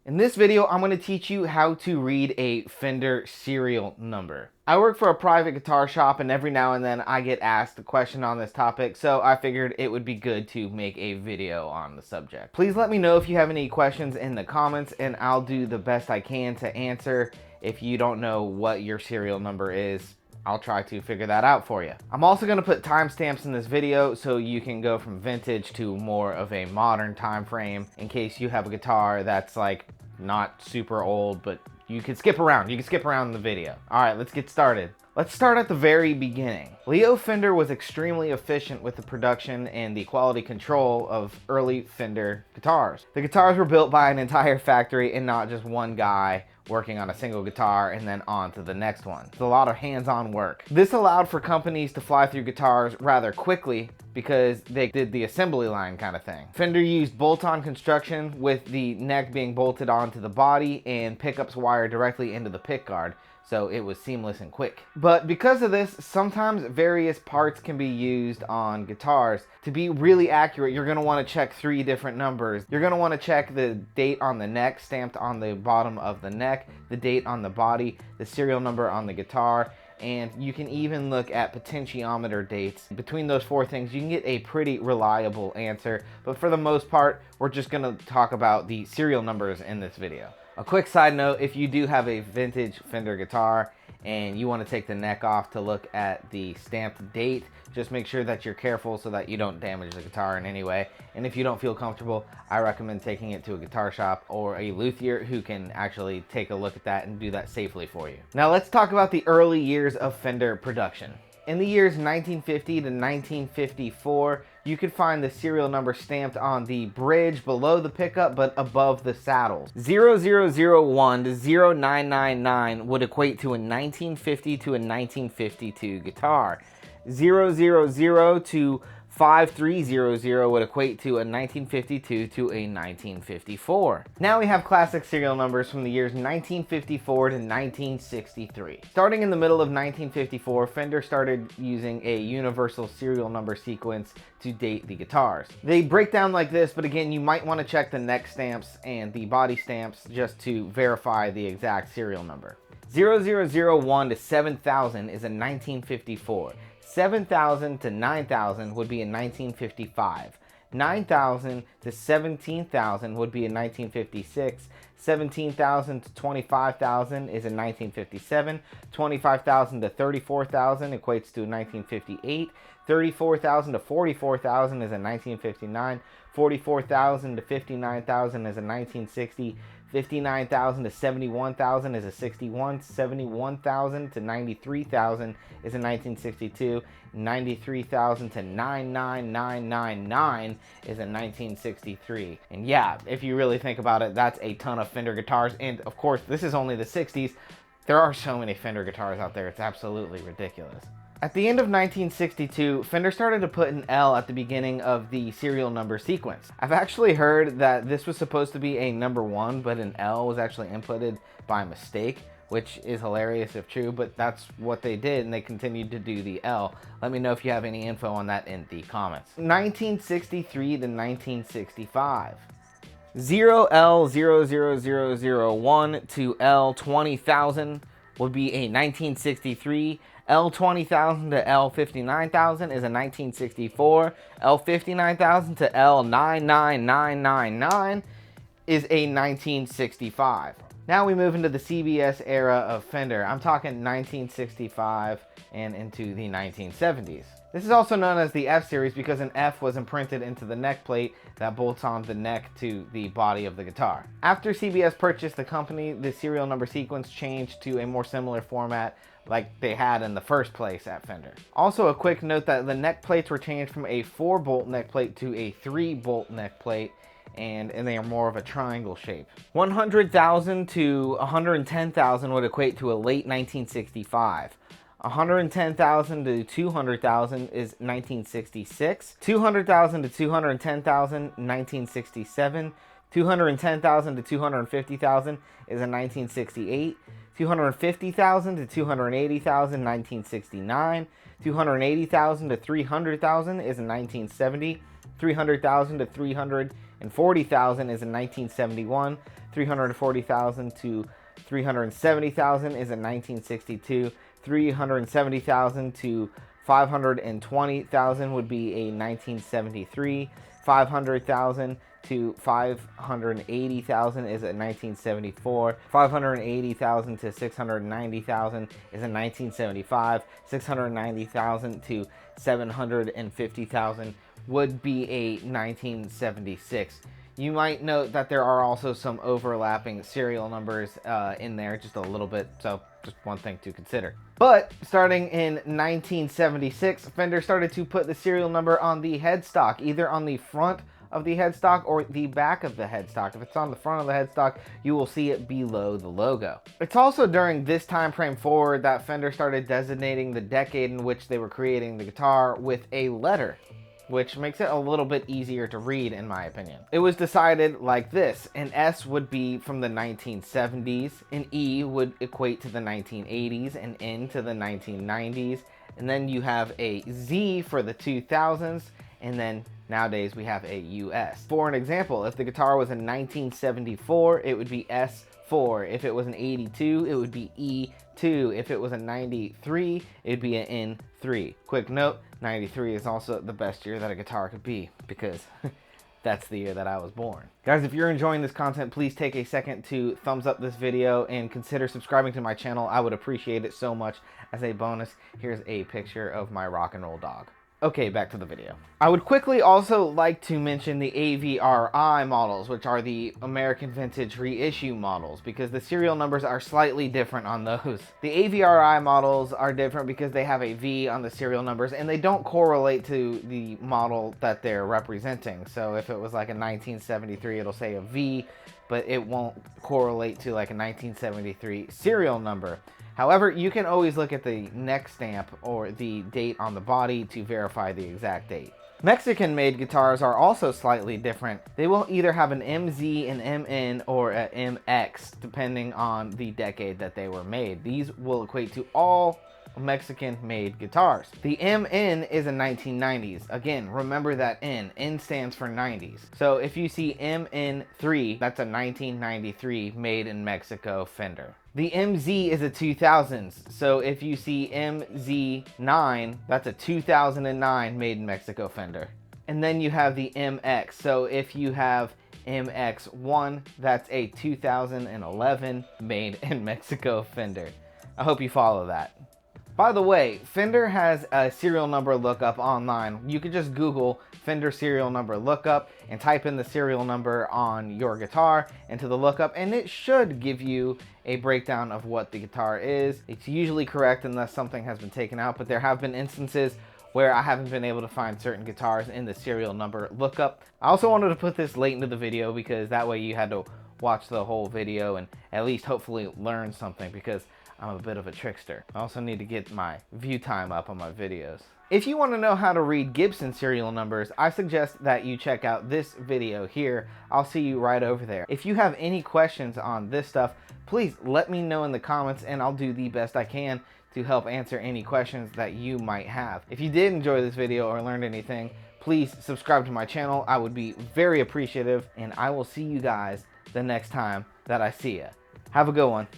In this video, I'm going to teach you how to read a Fender serial number. I work for a private guitar shop, and every now and then I get asked a question on this topic, so I figured it would be good to make a video on the subject. Please let me know if you have any questions in the comments, and I'll do the best I can to answer. If you don't know what your serial number is, I'll try to figure that out for you. I'm also going to put timestamps in this video so you can go from vintage to more of a modern time frame in case you have a guitar that's like not super old, but you can skip around. You can skip around in the video. All right, let's get started. Let's start at the very beginning. Leo Fender was extremely efficient with the production and the quality control of early Fender guitars. The guitars were built by an entire factory and not just one guy working on a single guitar and then on to the next one. It's a lot of hands-on work. This allowed for companies to fly through guitars rather quickly because they did the assembly line kind of thing. Fender used bolt-on construction with the neck being bolted onto the body and pickups wired directly into the pickguard, so it was seamless and quick. But because of this, sometimes various parts can be used on guitars. To be really accurate, you're going to want to check 3 different numbers. You're going to want to check the date on the neck, stamped on the bottom of the neck, the date on the body, the serial number on the guitar, and you can even look at potentiometer dates. Between those 4 things, you can get a pretty reliable answer, but for the most part, we're just going to talk about the serial numbers in this video. A quick side note, if you do have a vintage Fender guitar and you want to take the neck off to look at the stamped date, just make sure that you're careful so that you don't damage the guitar in any way. And if you don't feel comfortable, I recommend taking it to a guitar shop or a luthier who can actually take a look at that and do that safely for you. Now let's talk about the early years of Fender production. In the years 1950 to 1954, you could find the serial number stamped on the bridge below the pickup but above the saddles. 0001 to 0999 would equate to a 1950 to a 1952 guitar. 000 to 5300 would equate to a 1952 to a 1954. Now we have classic serial numbers from the years 1954 to 1963. Starting in the middle of 1954, Fender started using a universal serial number sequence to date the guitars. They break down like this, but again, you might want to check the neck stamps and the body stamps just to verify the exact serial number. 0001 to 7000 is a 1954. 7,000 to 9,000 would be in 1955. 9,000 to 17,000 would be in 1956. 17,000 to 25,000 is in 1957. 25,000 to 34,000 equates to 1958. 34,000 to 44,000 is in 1959. 44,000 to 59,000 is in 1960. 59,000 to 71,000 is a 61. 71,000 to 93,000 is a 1962. 93,000 to 99999 is a 1963. And yeah, if you really think about it, that's a ton of Fender guitars. And of course, this is only the 60s. There are so many Fender guitars out there, it's absolutely ridiculous. At the end of 1962, Fender started to put an L at the beginning of the serial number sequence. I've actually heard that this was supposed to be a number 1, but an L was actually inputted by mistake, which is hilarious if true, but that's what they did, and they continued to do the L. Let me know if you have any info on that in the comments. 1963 to 1965. 0L00001 to L20,000 would be a 1963. L20,000 to L59,000 is a 1964. L59,000 to L99999 is a 1965. Now we move into the CBS era of Fender. I'm talking 1965 and into the 1970s. This is also known as the F series because an F was imprinted into the neck plate that bolts on the neck to the body of the guitar. After CBS purchased the company, the serial number sequence changed to a more similar format like they had in the first place at Fender. Also a quick note that the neck plates were changed from a 4-bolt neck plate to a 3-bolt neck plate, and they are more of a triangle shape. 100,000 to 110,000 would equate to a late 1965. 110,000 to 200,000 is 1966. 200,000 to 210,000, 1967. 210,000 to 250,000 is a 1968. 250,000 to 280,000, 1969. 280,000 to 300,000 is in 1970. 300,000 to 350,000 $340,000 is in 1971. $340,000 to $370,000 is in 1962. $370,000 to $520,000 would be a 1973. $500,000 to $580,000 is in 1974. $580,000 to $690,000 is in 1975. $690,000 to $750,000 would be a 1976. You might note that there are also some overlapping serial numbers in there, just a little bit, so just one thing to consider. But starting in 1976, Fender started to put the serial number on the headstock, either on the front of the headstock or the back of the headstock. If it's on the front of the headstock, you will see it below the logo. It's also during this time frame forward that Fender started designating the decade in which they were creating the guitar with a letter, which makes it a little bit easier to read, in my opinion. It was decided like this: an S would be from the 1970s, an E would equate to the 1980s, an N to the 1990s, and then you have a Z for the 2000s, and then nowadays we have a US. For an example, if the guitar was in 1974, it would be S4. If it was an 82, it would be E2. If it was a 93, it'd be an N3. Quick note, 93 is also the best year that a guitar could be, because that's the year that I was born. Guys, if you're enjoying this content, please take a second to thumbs up this video and consider subscribing to my channel. I would appreciate it so much. As a bonus, here's a picture of my rock and roll dog. Okay, back to the video. I would quickly also like to mention the AVRI models, which are the American Vintage Reissue models, because the serial numbers are slightly different on those. The AVRI models are different because they have a V on the serial numbers, and they don't correlate to the model that they're representing. So if it was like a 1973, it'll say a V, but it won't correlate to like a 1973 serial number. However, you can always look at the neck stamp or the date on the body to verify the exact date. Mexican-made guitars are also slightly different. They will either have an MZ, an MN, or a MX, depending on the decade that they were made. These will equate to all Mexican-made guitars. The MN is a 1990s. Again, remember that N. N stands for 90s. So if you see MN3, that's a 1993 made in Mexico Fender. The MZ is a 2000s. So if you see MZ9, that's a 2009 made in Mexico Fender. And then you have the MX. So if you have MX1, that's a 2011 made in Mexico Fender. I hope you follow that. By the way, Fender has a serial number lookup online. You could just Google Fender serial number lookup and type in the serial number on your guitar into the lookup, and it should give you a breakdown of what the guitar is. It's usually correct unless something has been taken out, but there have been instances where I haven't been able to find certain guitars in the serial number lookup. I also wanted to put this late into the video because that way you had to watch the whole video and at least hopefully learn something, because I'm a bit of a trickster. I also need to get my view time up on my videos. If you want to know how to read Gibson serial numbers, I suggest that you check out this video here. I'll see you right over there. If you have any questions on this stuff, please let me know in the comments and I'll do the best I can to help answer any questions that you might have. If you did enjoy this video or learned anything, please subscribe to my channel. I would be very appreciative, and I will see you guys the next time that I see ya. Have a good one.